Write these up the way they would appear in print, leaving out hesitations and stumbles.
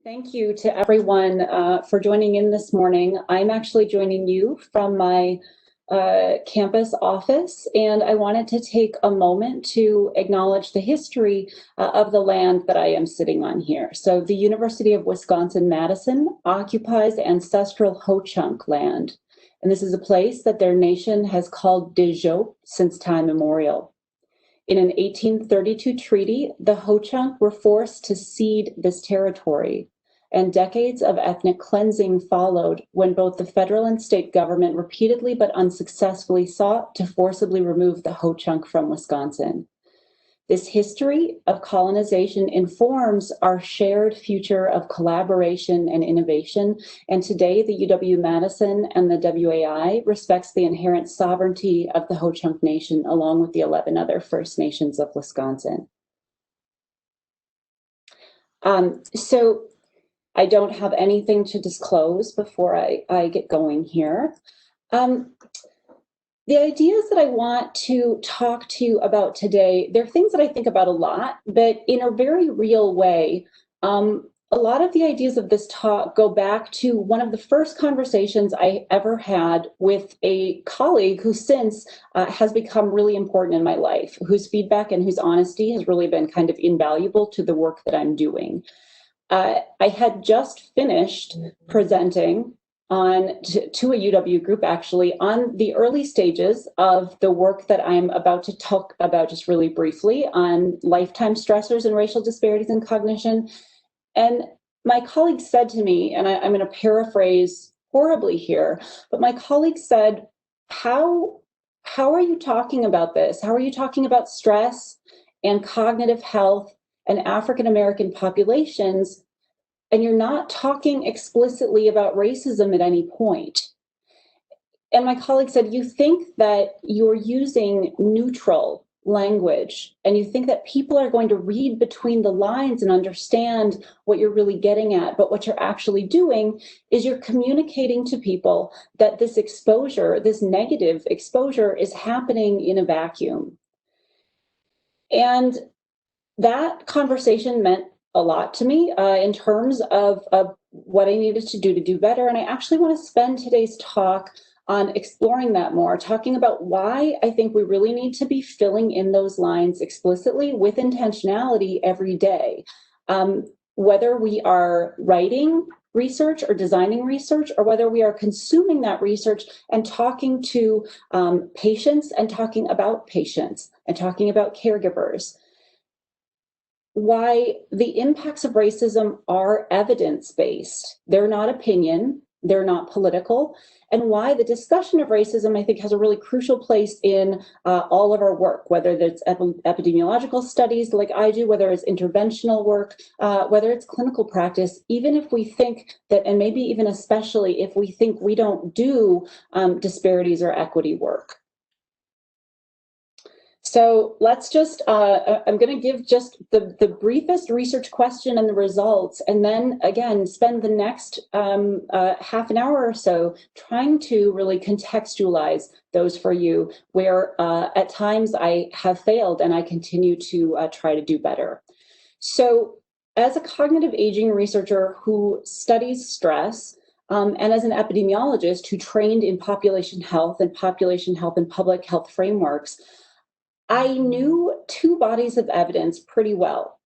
Thank you to everyone for joining in this morning. I'm actually joining you from my campus office, and I wanted to take a moment to acknowledge the history of the land that I am sitting on here. So the University of Wisconsin-Madison occupies ancestral Ho-Chunk land, and this is a place that their nation has called Dijop since time immemorial. In an 1832 treaty, the Ho-Chunk were forced to cede this territory, and decades of ethnic cleansing followed when both the federal and state government repeatedly but unsuccessfully sought to forcibly remove the Ho-Chunk from Wisconsin. This history of colonization informs our shared future of collaboration and innovation, and today the UW-Madison and the WAI respects the inherent sovereignty of the Ho-Chunk Nation along with the 11 other First Nations of Wisconsin. So I don't have anything to disclose before I get going here. The ideas that I want to talk to you about today, they're things that I think about a lot, but in a very real way. A lot of the ideas of this talk go back to one of the first conversations I ever had with a colleague who since has become really important in my life, whose feedback and whose honesty has really been kind of invaluable to the work that I'm doing. I had just finished presenting to a UW group actually on the early stages of the work that I'm about to talk about just really briefly on lifetime stressors and racial disparities in cognition. And my colleague said to me, and I'm going to paraphrase horribly here, but my colleague said, how are you talking about this? How are you talking about stress and cognitive health and African-American populations, and you're not talking explicitly about racism at any point? And my colleague said, you think that you're using neutral language, and you think that people are going to read between the lines and understand what you're really getting at, but what you're actually doing is you're communicating to people that this exposure, this negative exposure, is happening in a vacuum. And that conversation meant a lot to me in terms of what I needed to do better. And I actually want to spend today's talk on exploring that more, talking about why I think we really need to be filling in those lines explicitly with intentionality every day. Whether we are writing research or designing research, or whether we are consuming that research and talking to patients and talking about patients and talking about caregivers. Why the impacts of racism are evidence-based. They're not opinion, they're not political, and why the discussion of racism, I think, has a really crucial place in all of our work, whether it's epidemiological studies like I do, whether it's interventional work, whether it's clinical practice, even if we think that, and maybe even especially if we think we don't do disparities or equity work. So let's just, I'm going to give just the briefest research question and the results, and then again, spend the next half an hour or so trying to really contextualize those for you, where at times I have failed and I continue to try to do better. So as a cognitive aging researcher who studies stress, and as an epidemiologist who trained in population health and public health frameworks, I knew two bodies of evidence pretty well.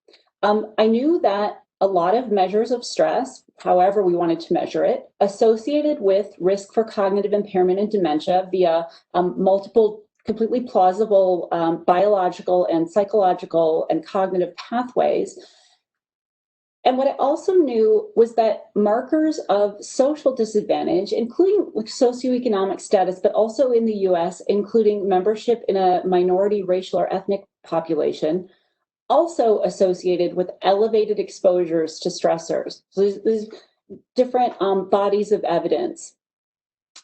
I knew that a lot of measures of stress, however we wanted to measure it, associated with risk for cognitive impairment and dementia via multiple completely plausible biological and psychological and cognitive pathways. And what I also knew was that markers of social disadvantage, including socioeconomic status, but also in the US, including membership in a minority racial or ethnic population, also associated with elevated exposures to stressors. So there's different bodies of evidence.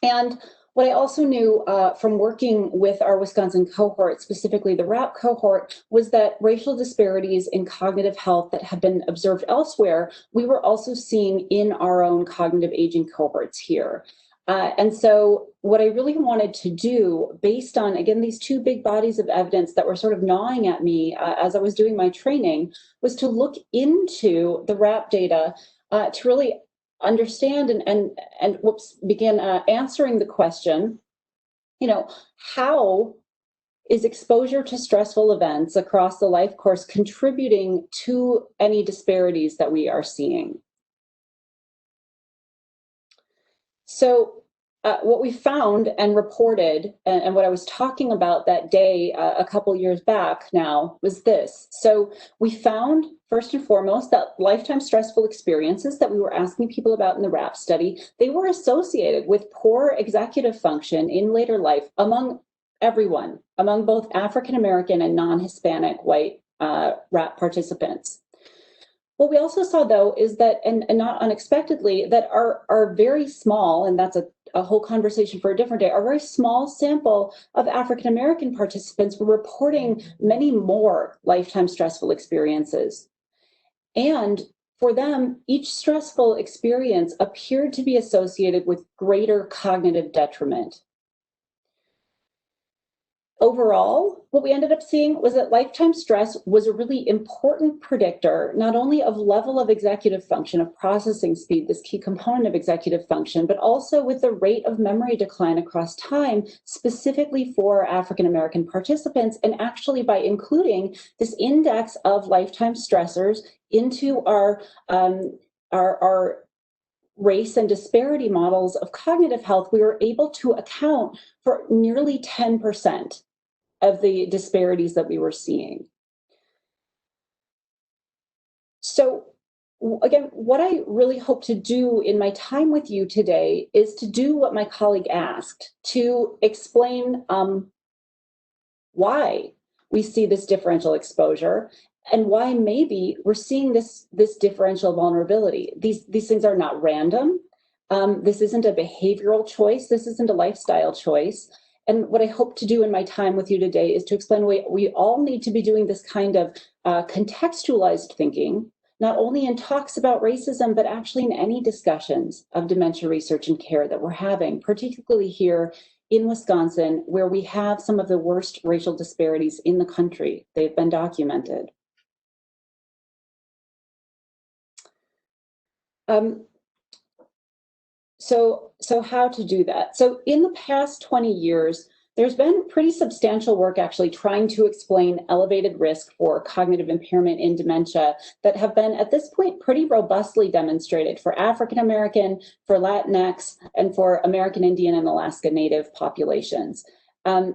And what I also knew from working with our Wisconsin cohort, specifically the RAP cohort, was that racial disparities in cognitive health that have been observed elsewhere, we were also seeing in our own cognitive aging cohorts here. And so what I really wanted to do, based on, again, these two big bodies of evidence that were sort of gnawing at me as I was doing my training, was to look into the RAP data to really understand and begin answering the question, how is exposure to stressful events across the life course contributing to any disparities that we are seeing? So, what we found and reported, and what I was talking about that day a couple years back now, was this. So, we found, first and foremost, that lifetime stressful experiences that we were asking people about in the RAP study, they were associated with poor executive function in later life among everyone, among both African American and non-Hispanic white RAP participants. What we also saw, though, is that, and not unexpectedly, that our very small, and that's a whole conversation for a different day, our very small sample of African American participants were reporting many more lifetime stressful experiences. And for them, each stressful experience appeared to be associated with greater cognitive detriment. Overall, what we ended up seeing was that lifetime stress was a really important predictor, not only of level of executive function, of processing speed, this key component of executive function, but also with the rate of memory decline across time, specifically for African American participants, and actually by including this index of lifetime stressors into our race and disparity models of cognitive health, we were able to account for nearly 10% of the disparities that we were seeing. So again, what I really hope to do in my time with you today is to do what my colleague asked, to explain why we see this differential exposure and why maybe we're seeing this differential vulnerability. These things are not random. This isn't a behavioral choice. This isn't a lifestyle choice. And what I hope to do in my time with you today is to explain why we all need to be doing this kind of contextualized thinking, not only in talks about racism, but actually in any discussions of dementia research and care that we're having, particularly here in Wisconsin, where we have some of the worst racial disparities in the country. They've been documented. So how to do that? So in the past 20 years, there's been pretty substantial work actually trying to explain elevated risk for cognitive impairment in dementia that have been at this point pretty robustly demonstrated for African American, for Latinx, and for American Indian and Alaska Native populations. A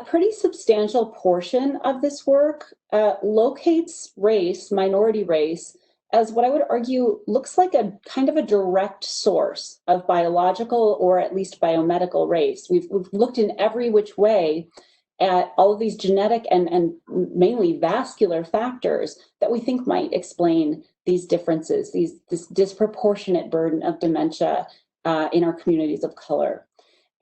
pretty substantial portion of this work locates race, minority race, as what I would argue looks like a kind of a direct source of biological or at least biomedical race. We've looked in every which way at all of these genetic and mainly vascular factors that we think might explain these differences, this disproportionate burden of dementia in our communities of color.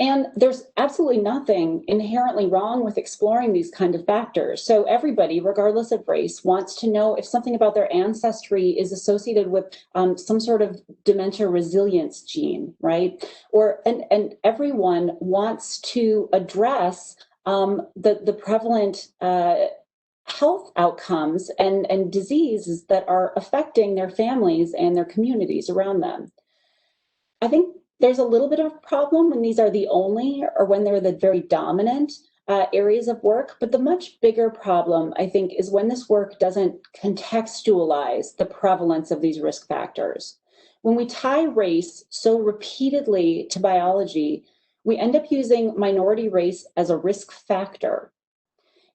And there's absolutely nothing inherently wrong with exploring these kind of factors. So everybody, regardless of race, wants to know if something about their ancestry is associated with some sort of dementia resilience gene, right? And everyone wants to address the prevalent health outcomes and diseases that are affecting their families and their communities around them. I think there's a little bit of a problem when these are the only or when they're the very dominant areas of work. But the much bigger problem, I think, is when this work doesn't contextualize the prevalence of these risk factors. When we tie race so repeatedly to biology, we end up using minority race as a risk factor.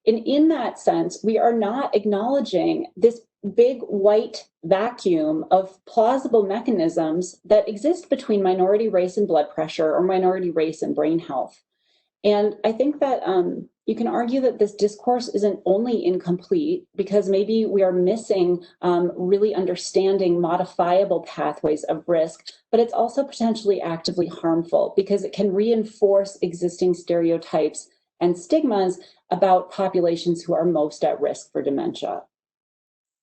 And in that sense, we are not acknowledging this big white vacuum of plausible mechanisms that exist between minority race and blood pressure or minority race and brain health. And I think that you can argue that this discourse isn't only incomplete because maybe we are missing really understanding modifiable pathways of risk, but it's also potentially actively harmful because it can reinforce existing stereotypes and stigmas about populations who are most at risk for dementia.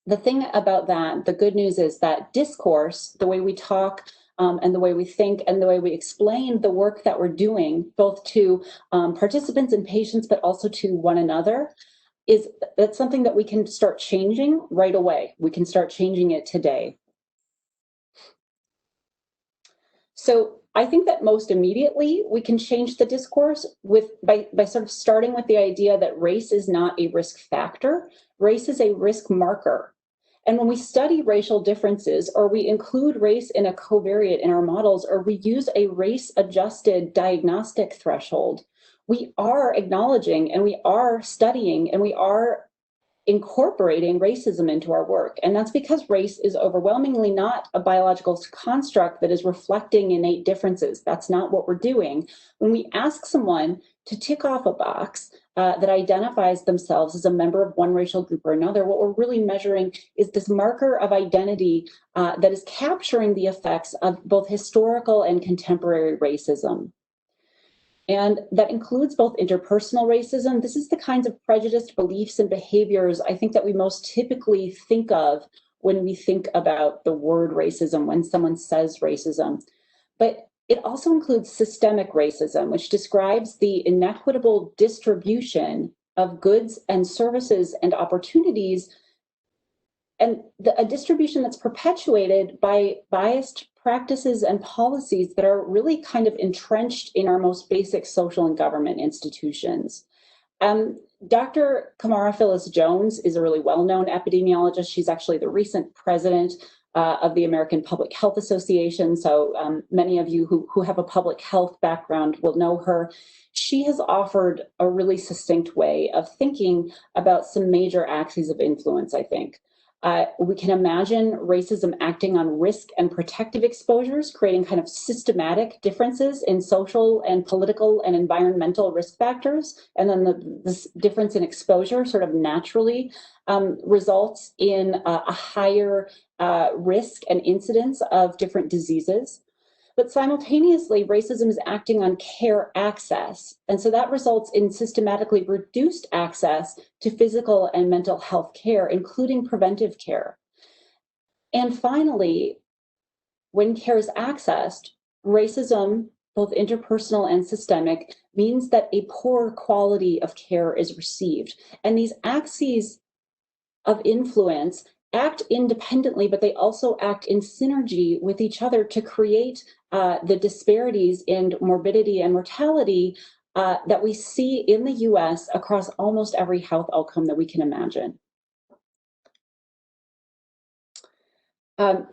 The thing about that, the good news is that discourse, the way we talk and the way we think and the way we explain the work that we're doing, both to participants and patients, but also to one another, that's something that we can start changing right away. We can start changing it today. So I think that most immediately we can change the discourse by sort of starting with the idea that race is not a risk factor, race is a risk marker. And when we study racial differences, or we include race in a covariate in our models, or we use a race-adjusted diagnostic threshold, we are acknowledging and we are studying and we are incorporating racism into our work. And that's because race is overwhelmingly not a biological construct that is reflecting innate differences. That's not what we're doing. When we ask someone to tick off a box that identifies themselves as a member of one racial group or another, what we're really measuring is this marker of identity that is capturing the effects of both historical and contemporary racism. And that includes both interpersonal racism. This is the kinds of prejudiced beliefs and behaviors I think that we most typically think of when we think about the word racism, when someone says racism. But it also includes systemic racism, which describes the inequitable distribution of goods and services and opportunities, and a distribution that's perpetuated by biased practices and policies that are really kind of entrenched in our most basic social and government institutions. Dr. Kamara Phyllis Jones is a really well-known epidemiologist. She's actually the recent president of the American Public Health Association. So many of you who have a public health background will know her. She has offered a really succinct way of thinking about some major axes of influence, I think. We can imagine racism acting on risk and protective exposures, creating kind of systematic differences in social and political and environmental risk factors. And then this difference in exposure sort of naturally results in a higher risk and incidence of different diseases. But simultaneously, racism is acting on care access. And so that results in systematically reduced access to physical and mental health care, including preventive care. And finally, when care is accessed, racism, both interpersonal and systemic, means that a poor quality of care is received. And these axes of influence act independently, but they also act in synergy with each other to create the disparities in morbidity and mortality that we see in the US across almost every health outcome that we can imagine.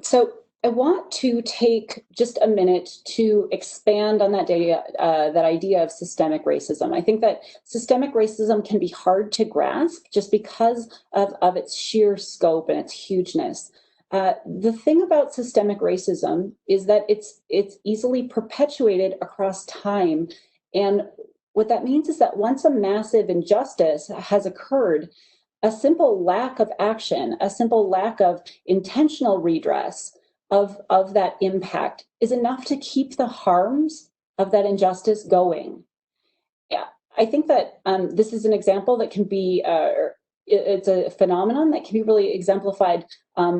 So I want to take just a minute to expand on that idea of systemic racism. I think that systemic racism can be hard to grasp just because of its sheer scope and its hugeness. The thing about systemic racism is that it's easily perpetuated across time. And what that means is that once a massive injustice has occurred, a simple lack of action, a simple lack of intentional redress of that impact is enough to keep the harms of that injustice going. Yeah, I think that this is an example that can be, it's a phenomenon that can be really exemplified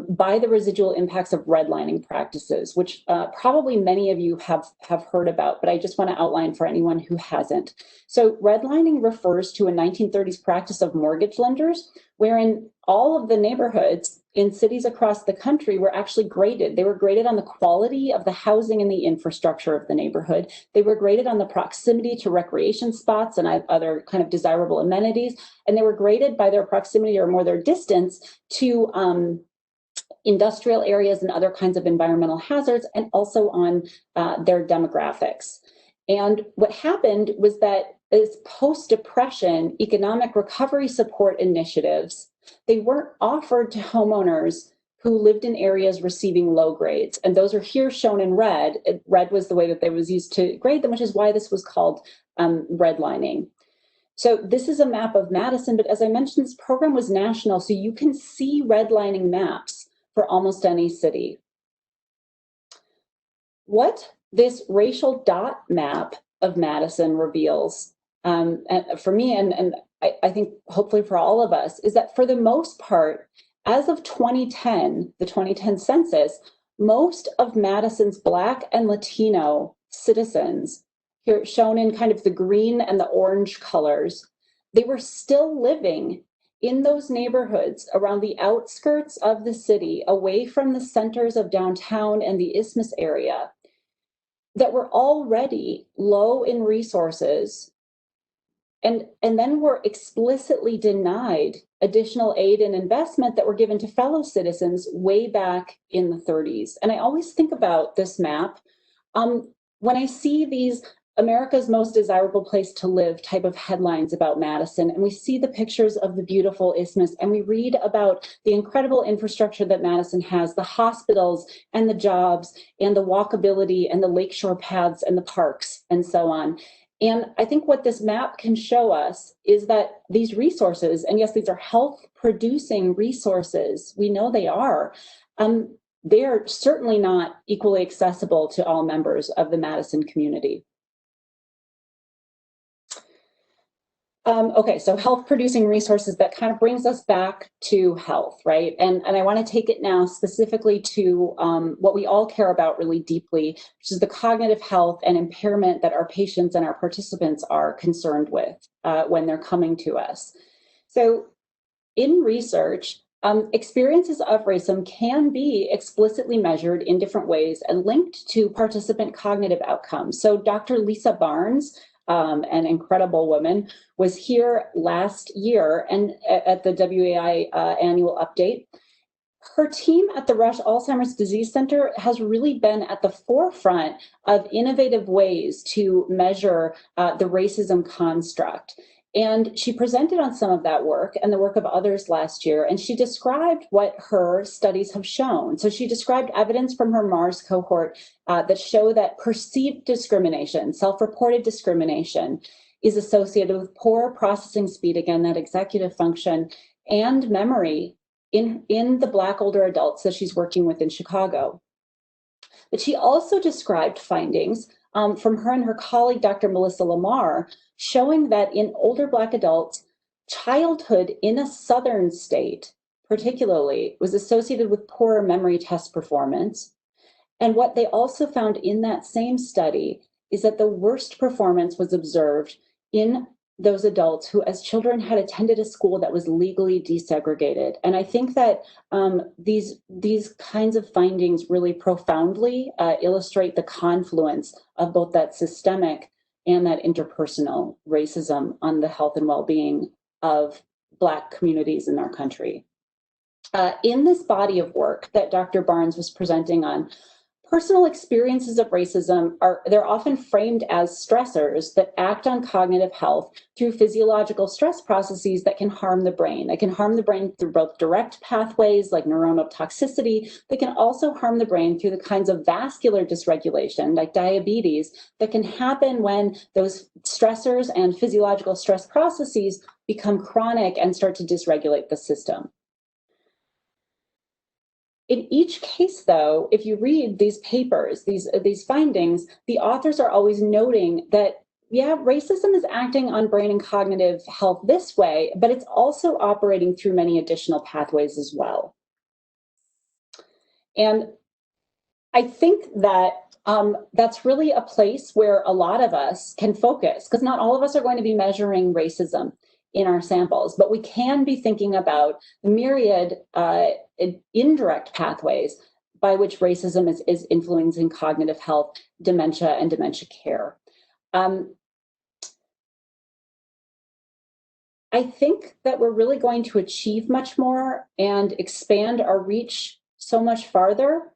by the residual impacts of redlining practices, which probably many of you have heard about, but I just want to outline for anyone who hasn't. So redlining refers to a 1930s practice of mortgage lenders, wherein all of the neighborhoods in cities across the country were actually graded. They were graded on the quality of the housing and the infrastructure of the neighborhood. They were graded on the proximity to recreation spots and other kind of desirable amenities. And they were graded by their proximity or more their distance to industrial areas and other kinds of environmental hazards, and also on their demographics. And what happened was that as post-depression economic recovery support initiatives, they weren't offered to homeowners who lived in areas receiving low grades. And those are here shown in red. Red was the way that they was used to grade them, which is why this was called redlining. So this is a map of Madison, but as I mentioned, this program was national, so you can see redlining maps for almost any city. What this racial dot map of Madison reveals, and for me, and I think hopefully for all of us, is that for the most part, as of 2010, the 2010 census, most of Madison's Black and Latino citizens, here shown in kind of the green and the orange colors, they were still living in those neighborhoods around the outskirts of the city, away from the centers of downtown and the Isthmus area. that were already low in resources and then were explicitly denied additional aid and investment that were given to fellow citizens way back in the 30s. And I always think about this map when I see these America's most desirable place to live type of headlines about Madison, and we see the pictures of the beautiful isthmus, and we read about the incredible infrastructure that Madison has, the hospitals and the jobs and the walkability and the lakeshore paths and the parks and so on. And I think what this map can show us is that these resources, and yes, these are health producing resources, we know they are, they are certainly not equally accessible to all members of the Madison community. Okay, so health producing resources, that kind of brings us back to health, right? And I want to take it now specifically to what we all care about really deeply, which is the cognitive health and impairment that our patients and our participants are concerned with when they're coming to us. So in research, experiences of racism can be explicitly measured in different ways and linked to participant cognitive outcomes. So Dr. Lisa Barnes, an incredible woman, was here last year and at the WAI annual update. Her team at the Rush Alzheimer's Disease Center has really been at the forefront of innovative ways to measure the racism construct. And she presented on some of that work and the work of others last year, and she described what her studies have shown. So she described evidence from her MARS cohort that show that perceived discrimination, self-reported discrimination, is associated with poor processing speed, again, that executive function, and memory in the Black older adults that she's working with in Chicago. But she also described findings from her and her colleague, Dr. Melissa Lamar, showing that in older Black adults, childhood in a Southern state, particularly, was associated with poorer memory test performance. And what they also found in that same study is that the worst performance was observed in those adults who, as children, had attended a school that was legally desegregated. And I think that these kinds of findings really profoundly illustrate the confluence of both that systemic and that interpersonal racism on the health and well-being of Black communities in our country. In this body of work that Dr. Barnes was presenting on, personal experiences of racism they're often framed as stressors that act on cognitive health through physiological stress processes that can harm the brain. They can harm the brain through both direct pathways like neuronal toxicity. They can also harm the brain through the kinds of vascular dysregulation like diabetes that can happen when those stressors and physiological stress processes become chronic and start to dysregulate the system. In each case, though, if you read these papers, these findings, the authors are always noting that, yeah, racism is acting on brain and cognitive health this way, but it's also operating through many additional pathways as well. And I think that that's really a place where a lot of us can focus, because not all of us are going to be measuring racism in our samples, but we can be thinking about the myriad indirect pathways by which racism is influencing cognitive health, dementia, and dementia care. I think that we're really going to achieve much more and expand our reach so much farther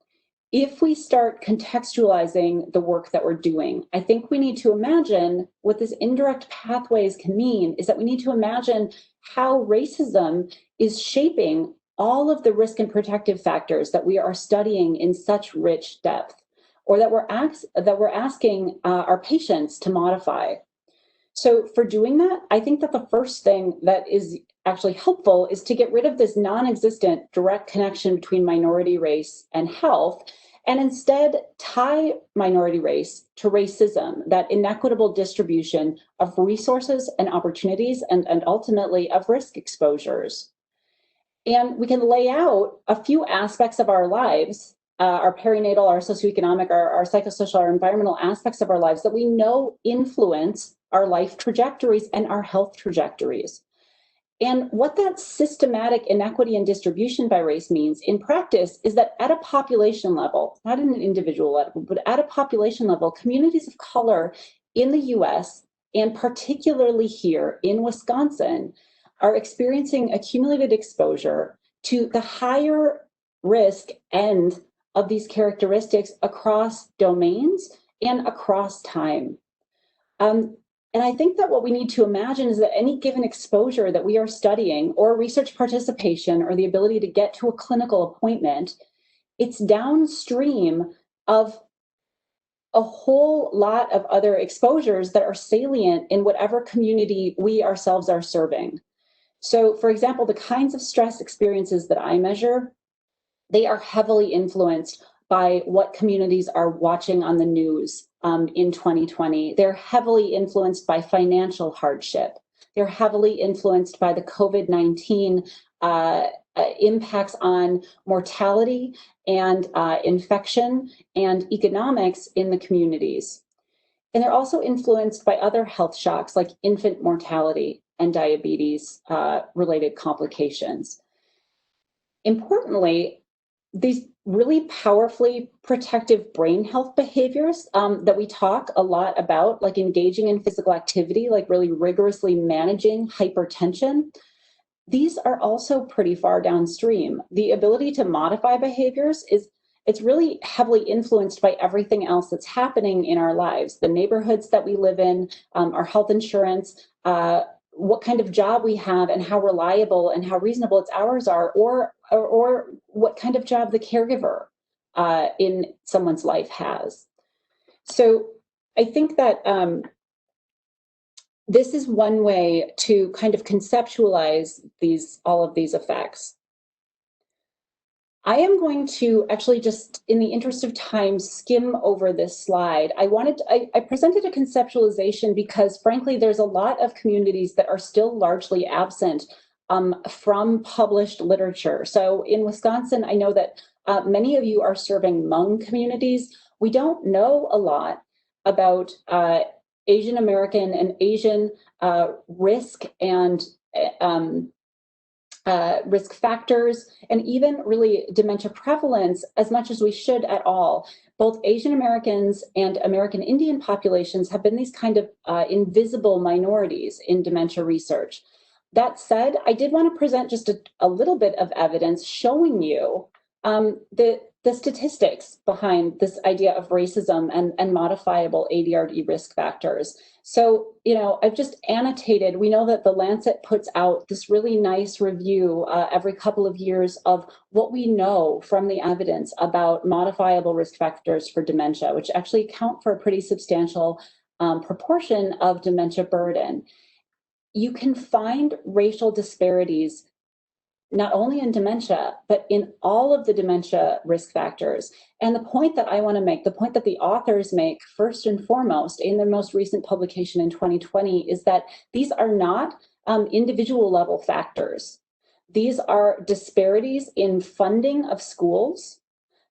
if we start contextualizing the work that we're doing. I think we need to imagine what this indirect pathways can mean is that we need to imagine how racism is shaping all of the risk and protective factors that we are studying in such rich depth, or that we're asking our patients to modify. So for doing that, I think that the first thing that is actually helpful is to get rid of this non-existent direct connection between minority race and health, and instead tie minority race to racism, that inequitable distribution of resources and opportunities and ultimately of risk exposures. And we can lay out a few aspects of our lives, our perinatal, our socioeconomic, our psychosocial, our environmental aspects of our lives that we know influence our life trajectories and our health trajectories. And what that systematic inequity in distribution by race means in practice is that at a population level, not at an individual level, but at a population level, communities of color in the US, and particularly here in Wisconsin, are experiencing accumulated exposure to the higher risk end of these characteristics across domains and across time. And I think that what we need to imagine is that any given exposure that we are studying, or research participation, or the ability to get to a clinical appointment, it's downstream of a whole lot of other exposures that are salient in whatever community we ourselves are serving. So, for example, the kinds of stress experiences that I measure, they are heavily influenced by what communities are watching on the news in 2020. They're heavily influenced by financial hardship. They're heavily influenced by the COVID-19 impacts on mortality and infection and economics in the communities. And they're also influenced by other health shocks like infant mortality and diabetes related complications. Importantly, these really powerfully protective brain health behaviors that we talk a lot about, like engaging in physical activity, like really rigorously managing hypertension, these are also pretty far downstream. The ability to modify behaviors it's really heavily influenced by everything else that's happening in our lives, the neighborhoods that we live in, our health insurance, what kind of job we have, and how reliable and how reasonable its hours are, or what kind of job the caregiver in someone's life has. So I think that this is one way to kind of conceptualize all of these effects. I am going to actually, just in the interest of time, skim over this slide. I presented a conceptualization because, frankly, there's a lot of communities that are still largely absent from published literature. So in Wisconsin, I know that many of you are serving Hmong communities. We don't know a lot about Asian American and Asian risk and risk factors, and even really dementia prevalence as much as we should at all. Both Asian Americans and American Indian populations have been these kind of invisible minorities in dementia research. That said, I did want to present just a little bit of evidence showing you the statistics behind this idea of racism and modifiable ADRD risk factors. So, I've just annotated, we know that the Lancet puts out this really nice review every couple of years of what we know from the evidence about modifiable risk factors for dementia, which actually account for a pretty substantial proportion of dementia burden. You can find racial disparities not only in dementia, but in all of the dementia risk factors. And the point that I want to make, the point that the authors make first and foremost in their most recent publication in 2020, is that these are not individual level factors. These are disparities in funding of schools.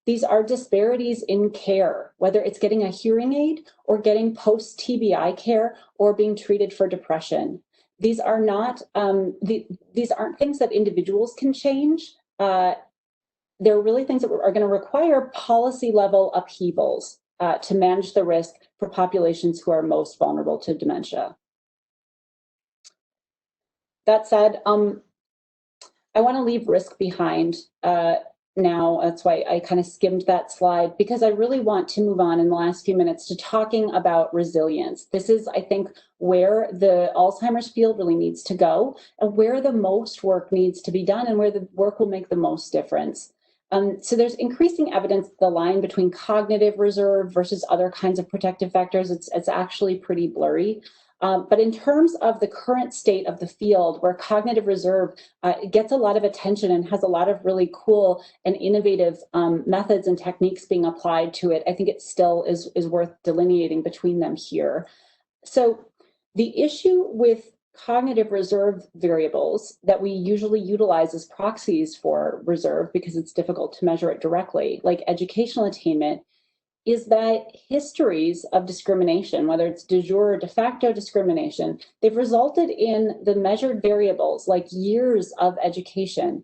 These are disparities in care, whether it's getting a hearing aid or getting post-TBI care or being treated for depression. These are not, these aren't things that individuals can change. They're really things that are going to require policy level upheavals to manage the risk for populations who are most vulnerable to dementia. That said, I want to leave risk behind now. That's why I kind of skimmed that slide, because I really want to move on in the last few minutes to talking about resilience. This is, I think, where the Alzheimer's field really needs to go, and where the most work needs to be done, and where the work will make the most difference. So there's increasing evidence the line between cognitive reserve versus other kinds of protective factors, it's actually pretty blurry. But in terms of the current state of the field, where cognitive reserve gets a lot of attention and has a lot of really cool and innovative methods and techniques being applied to it, I think it still is worth delineating between them here. So the issue with cognitive reserve variables that we usually utilize as proxies for reserve, because it's difficult to measure it directly, like educational attainment, is that histories of discrimination, whether it's de jure or de facto discrimination, they've resulted in the measured variables like years of education.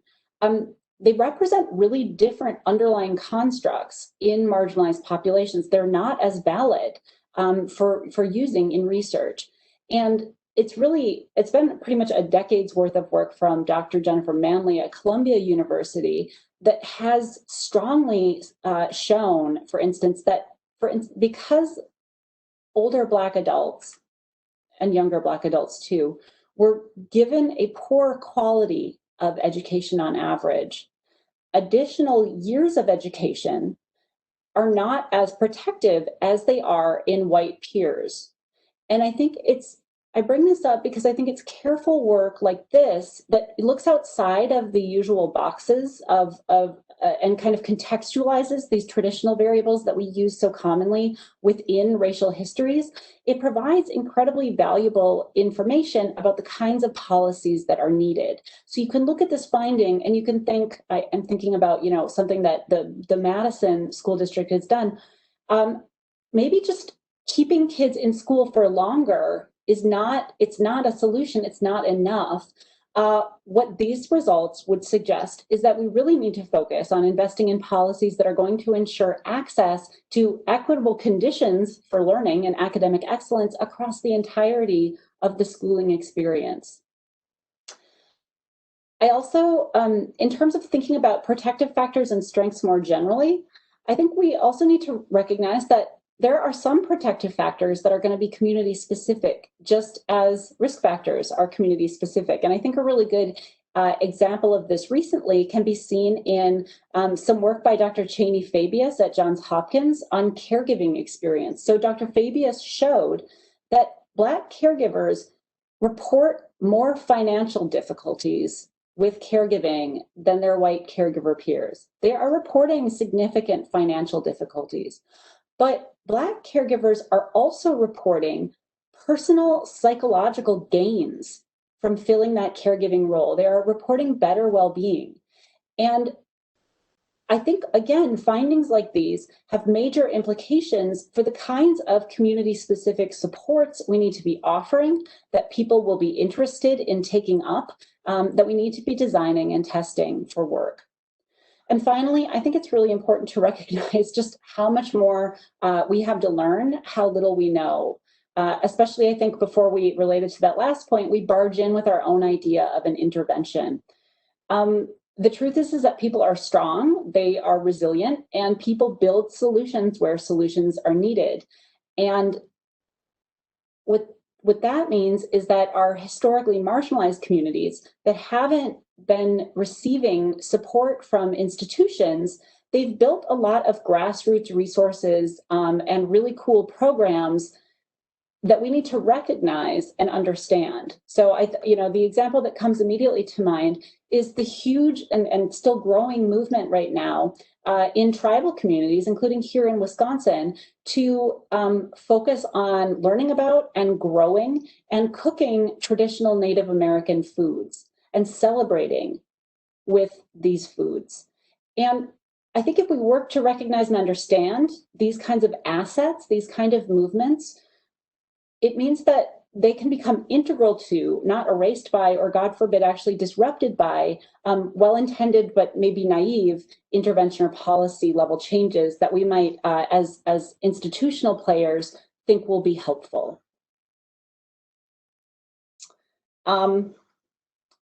They represent really different underlying constructs in marginalized populations. They're not as valid for using in research. And it's been pretty much a decade's worth of work from Dr. Jennifer Manley at Columbia University that has strongly shown, for instance, that because older Black adults and younger Black adults too were given a poor quality of education on average, additional years of education are not as protective as they are in white peers. And I bring this up because I think it's careful work like this that looks outside of the usual boxes and kind of contextualizes these traditional variables that we use so commonly within racial histories. It provides incredibly valuable information about the kinds of policies that are needed. So you can look at this finding and you can think, I'm thinking about, something that the Madison School District has done. Maybe just keeping kids in school for longer it's not a solution, it's not enough. What these results would suggest is that we really need to focus on investing in policies that are going to ensure access to equitable conditions for learning and academic excellence across the entirety of the schooling experience. I also, in terms of thinking about protective factors and strengths more generally, I think we also need to recognize that there are some protective factors that are going to be community specific, just as risk factors are community specific. And I think a really good example of this recently can be seen in some work by Dr. Cheney Fabius at Johns Hopkins on caregiving experience. So Dr. Fabius showed that Black caregivers report more financial difficulties with caregiving than their white caregiver peers. They are reporting significant financial difficulties. But Black caregivers are also reporting personal psychological gains from filling that caregiving role. They are reporting better well-being. And I think, again, findings like these have major implications for the kinds of community-specific supports we need to be offering, that people will be interested in taking up, that we need to be designing and testing for work. And finally, I think it's really important to recognize just how much more we have to learn, how little we know. Especially, I think, before we related to that last point, we barge in with our own idea of an intervention. The truth is that people are strong, they are resilient, and people build solutions where solutions are needed. And what that means is that our historically marginalized communities that haven't been receiving support from institutions, they've built a lot of grassroots resources and really cool programs that we need to recognize and understand. So the example that comes immediately to mind is the huge and still growing movement right now in tribal communities, including here in Wisconsin, to focus on learning about and growing and cooking traditional Native American foods and celebrating with these foods. And I think if we work to recognize and understand these kinds of assets, these kind of movements, it means that they can become integral to, not erased by, or God forbid, actually disrupted by well-intended but maybe naive intervention or policy level changes that we might, as institutional players, think will be helpful.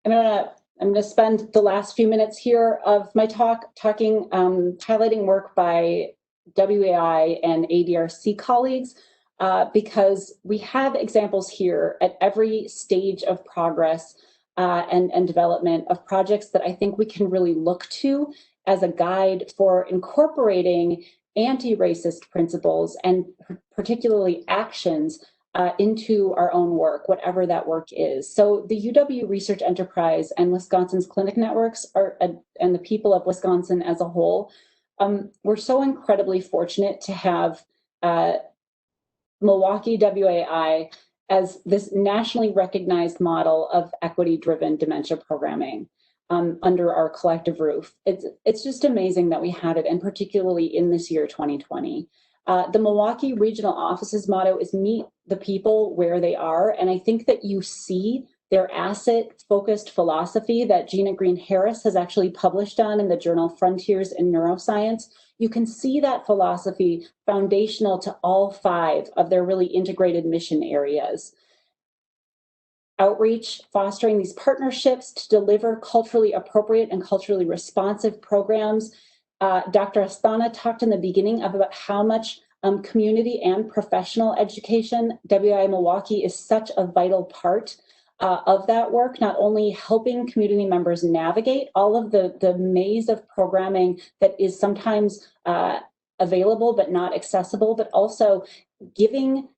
I'm going to spend the last few minutes here of my talk highlighting work by WAI and ADRC colleagues, because we have examples here at every stage of progress and development of projects that I think we can really look to as a guide for incorporating anti-racist principles and particularly actions into our own work, whatever that work is. So the UW Research Enterprise and Wisconsin's clinic networks and the people of Wisconsin as a whole, we're so incredibly fortunate to have Milwaukee WAI as this nationally recognized model of equity-driven dementia programming under our collective roof. It's just amazing that we had it, and particularly in this year, 2020. The Milwaukee Regional Office's motto is meet the people where they are. And I think that you see their asset-focused philosophy that Gina Green Harris has actually published on in the journal Frontiers in Neuroscience. You can see that philosophy foundational to all 5 of their really integrated mission areas. Outreach, fostering these partnerships to deliver culturally appropriate and culturally responsive programs. Dr. Asthana talked in the beginning about how much community and professional education, WI Milwaukee is such a vital part of that work, not only helping community members navigate all of the maze of programming that is sometimes available but not accessible, but also giving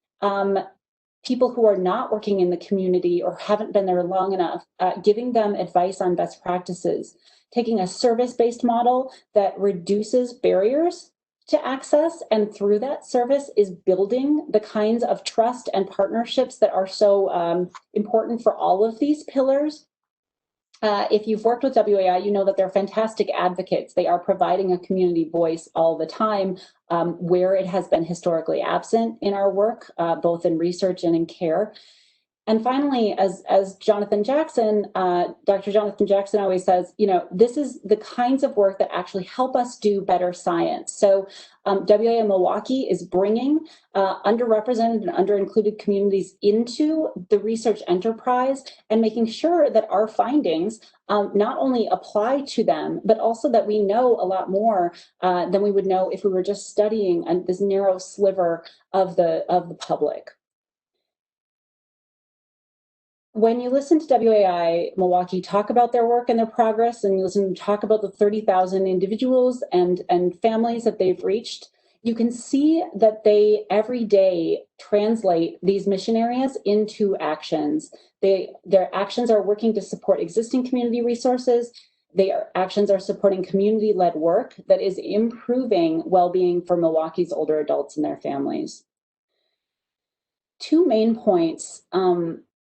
people who are not working in the community or haven't been there long enough, giving them advice on best practices, taking a service-based model that reduces barriers to access, and through that service is building the kinds of trust and partnerships that are so important for all of these pillars. If you've worked with WAI, you know that they're fantastic advocates. They are providing a community voice all the time where it has been historically absent in our work, both in research and in care. And finally, as Jonathan Jackson, Dr. Jonathan Jackson always says, you know, this is the kinds of work that actually help us do better science. So WA Milwaukee is bringing underrepresented and underincluded communities into the research enterprise and making sure that our findings not only apply to them, but also that we know a lot more than we would know if we were just studying this narrow sliver of the public. When you listen to WAI Milwaukee talk about their work and their progress, and you listen to them talk about the 30,000 individuals and families that they've reached, you can see that they every day translate these mission areas into actions. Their actions are working to support existing community resources. Their actions are supporting community-led work that is improving well-being for Milwaukee's older adults and their families. 2 main points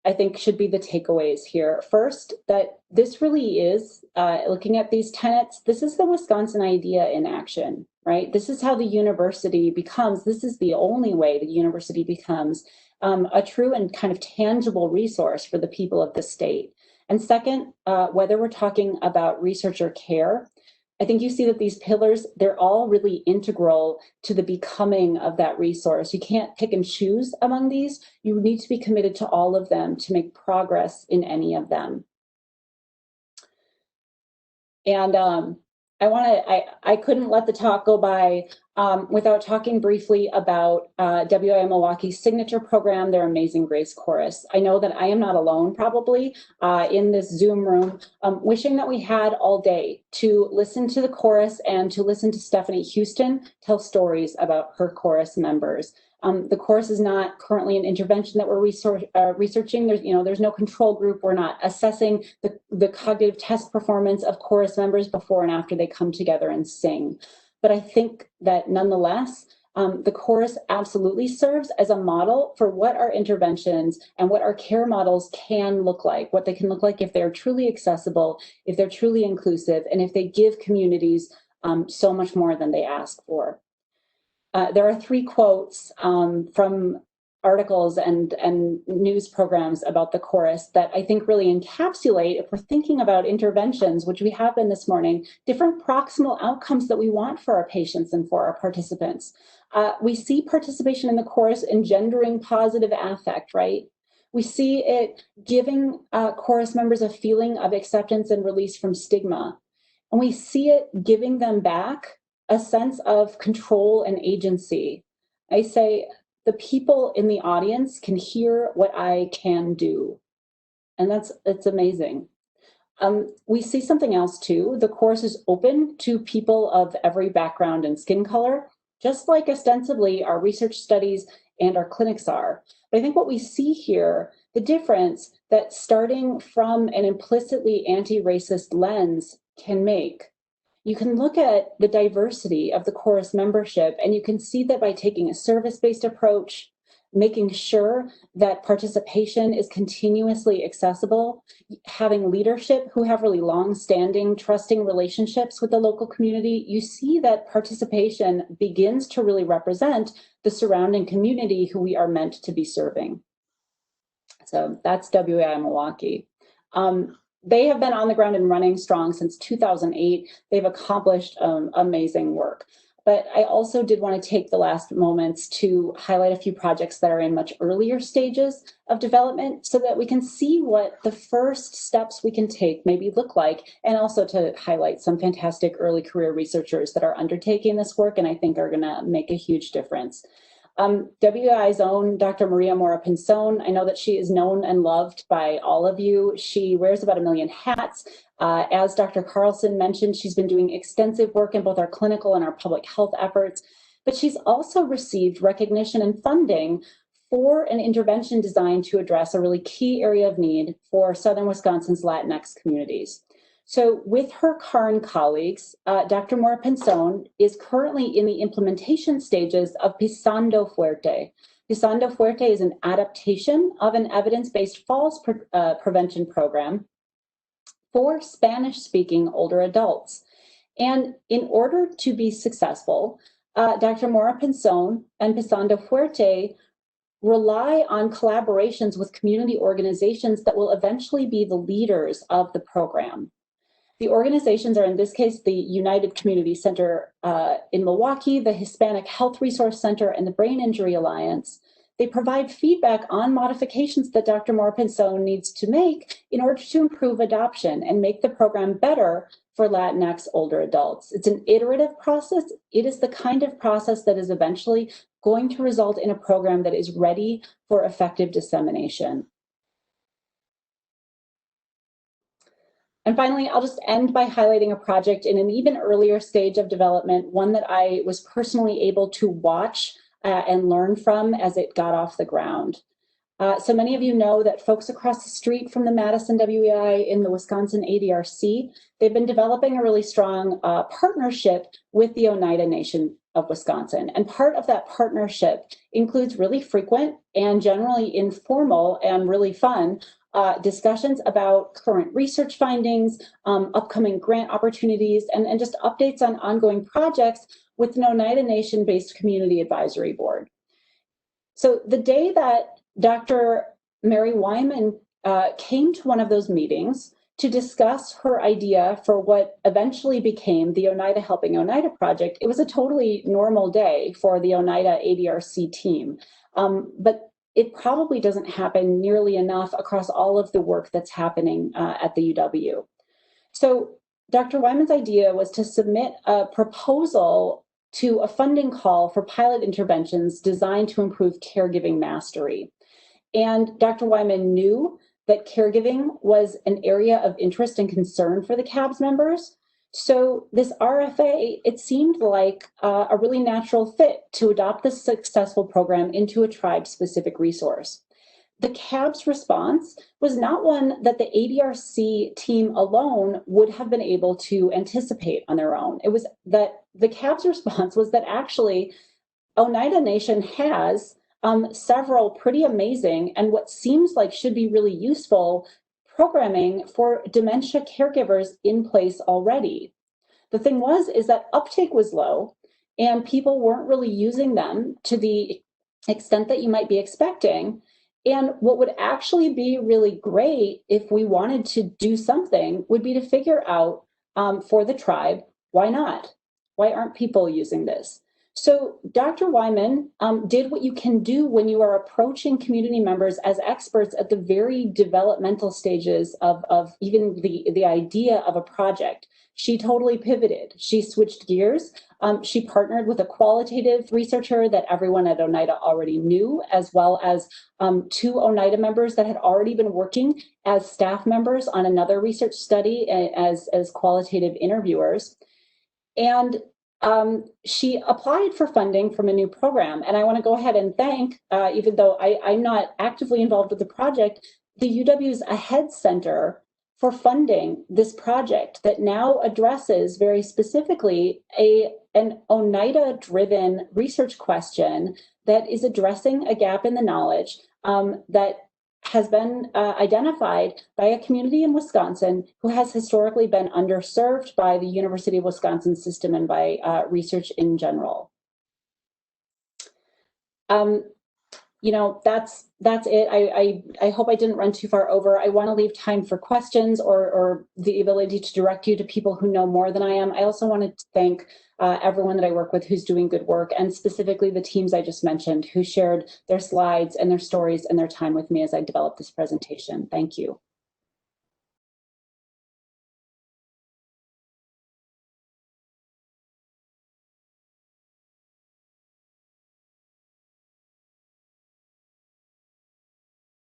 I think should be the takeaways here. First, that this really is, looking at these tenets, this is the Wisconsin idea in action, right? This is how the university becomes, this is the only way the university becomes a true and kind of tangible resource for the people of the state. And second, whether we're talking about research or care, I think you see that these pillars, they're all really integral to the becoming of that resource. You can't pick and choose among these. You need to be committed to all of them to make progress in any of them. And I couldn't let the talk go by without talking briefly about WI Milwaukee's signature program, their Amazing Grace Chorus. I know that I am not alone probably in this Zoom room, wishing that we had all day to listen to the chorus and to listen to Stephanie Houston tell stories about her chorus members. The chorus is not currently an intervention that we're researching. There's no control group. We're not assessing the cognitive test performance of chorus members before and after they come together and sing. But I think that nonetheless, the chorus absolutely serves as a model for what our interventions and what our care models can look like, what they can look like if they're truly accessible, if they're truly inclusive, and if they give communities so much more than they ask for. There are 3 quotes from articles and news programs about the chorus that I think really encapsulate, if we're thinking about interventions, which we have been this morning, different proximal outcomes that we want for our patients and for our participants. We see participation in the chorus engendering positive affect, right? We see it giving chorus members a feeling of acceptance and release from stigma. And we see it giving them back a sense of control and agency. I say, the people in the audience can hear what I can do. And it's amazing. We see something else too. The course is open to people of every background and skin color, just like ostensibly our research studies and our clinics are. But I think what we see here, the difference that starting from an implicitly anti-racist lens can make. You can look at the diversity of the chorus membership, and you can see that by taking a service-based approach, making sure that participation is continuously accessible, having leadership who have really long-standing, trusting relationships with the local community, you see that participation begins to really represent the surrounding community who we are meant to be serving. So that's WAI Milwaukee. They have been on the ground and running strong since 2008. They've accomplished amazing work. But I also did want to take the last moments to highlight a few projects that are in much earlier stages of development so that we can see what the first steps we can take maybe look like, and also to highlight some fantastic early career researchers that are undertaking this work and I think are going to make a huge difference. WI's own Dr. Maria Mora Pinzon, I know that she is known and loved by all of you. She wears about 1 million hats. As Dr. Carlson mentioned, she's been doing extensive work in both our clinical and our public health efforts, but she's also received recognition and funding for an intervention designed to address a really key area of need for Southern Wisconsin's Latinx communities. So with her CARN colleagues, Dr. Mora Pinzon is currently in the implementation stages of Pisando Fuerte. Pisando Fuerte is an adaptation of an evidence-based falls prevention program for Spanish-speaking older adults. And in order to be successful, Dr. Mora Pinzon and Pisando Fuerte rely on collaborations with community organizations that will eventually be the leaders of the program. The organizations are, in this case, the United Community Center in Milwaukee, the Hispanic Health Resource Center, and the Brain Injury Alliance. They provide feedback on modifications that Dr. Mora Pinzon needs to make in order to improve adoption and make the program better for Latinx older adults. It's an iterative process. It is the kind of process that is eventually going to result in a program that is ready for effective dissemination. And finally, I'll just end by highlighting a project in an even earlier stage of development, one that I was personally able to watch and learn from as it got off the ground. So many of you know that folks across the street from the Madison WEI in the Wisconsin ADRC, they've been developing a really strong partnership with the Oneida Nation of Wisconsin. And part of that partnership includes really frequent and generally informal and really fun discussions about current research findings, upcoming grant opportunities, and just updates on ongoing projects with an Oneida Nation-based community advisory board. So the day that Dr. Mary Wyman came to one of those meetings to discuss her idea for what eventually became the Oneida Helping Oneida project, it was a totally normal day for the Oneida ADRC team. But it probably doesn't happen nearly enough across all of the work that's happening at the UW. So Dr. Wyman's idea was to submit a proposal to a funding call for pilot interventions designed to improve caregiving mastery. And Dr. Wyman knew that caregiving was an area of interest and concern for the CABS members. So this RFA, it seemed like a really natural fit to adopt this successful program into a tribe-specific resource. The CABS response was not one that the ADRC team alone would have been able to anticipate on their own. It was that the CABS response was that actually Oneida Nation has several pretty amazing and what seems like should be really useful programming for dementia caregivers in place already. The thing is that uptake was low and people weren't really using them to the extent that you might be expecting. And what would actually be really great if we wanted to do something would be to figure out for the tribe, why not? Why aren't people using this? So Dr. Wyman did what you can do when you are approaching community members as experts at the very developmental stages of even the idea of a project. She totally pivoted. She switched gears. She partnered with a qualitative researcher that everyone at Oneida already knew, as well as 2 Oneida members that had already been working as staff members on another research study as qualitative interviewers. And she applied for funding from a new program. And I want to go ahead and thank, even though I'm not actively involved with the project, the UW's AHEAD Center for funding this project that now addresses very specifically an Oneida-driven research question that is addressing a gap in the knowledge that has been identified by a community in Wisconsin who has historically been underserved by the University of Wisconsin system and by research in general. You know, that's it. I hope I didn't run too far over. I want to leave time for questions or the ability to direct you to people who know more than I am. I also wanted to thank everyone that I work with who's doing good work, and specifically the teams I just mentioned who shared their slides and their stories and their time with me as I developed this presentation. Thank you.